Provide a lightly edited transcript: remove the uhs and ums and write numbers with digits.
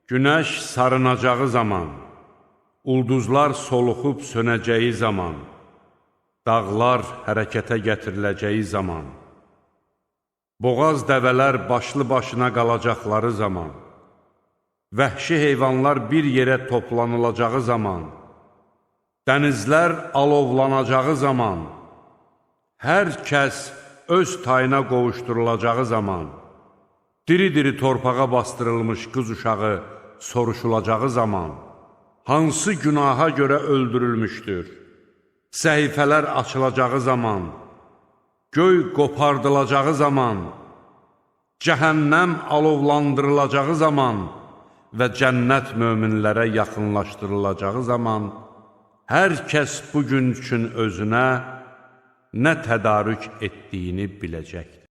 Günəş sarınacağı zaman, ulduzlar soluxub sönəcəyi zaman, dağlar hərəkətə gətiriləcəyi zaman, boğaz dəvələr başlı başına qalacaqları zaman, vəhşi heyvanlar bir yerə toplanılacağı zaman, dənizlər alovlanacağı zaman, hər kəs öz tayına qovuşdurulacağı zaman, diri-diri torpağa bastırılmış qız uşağı soruşulacağı zaman, hansı günaha görə öldürülmüşdür, səhifələr açılacağı zaman, göy qopardılacağı zaman, cəhənnəm alovlandırılacağı zaman və cənnət möminlərə yaxınlaşdırılacağı zaman, hər kəs bugün üçün özünə nə tədarük etdiyini biləcəkdir.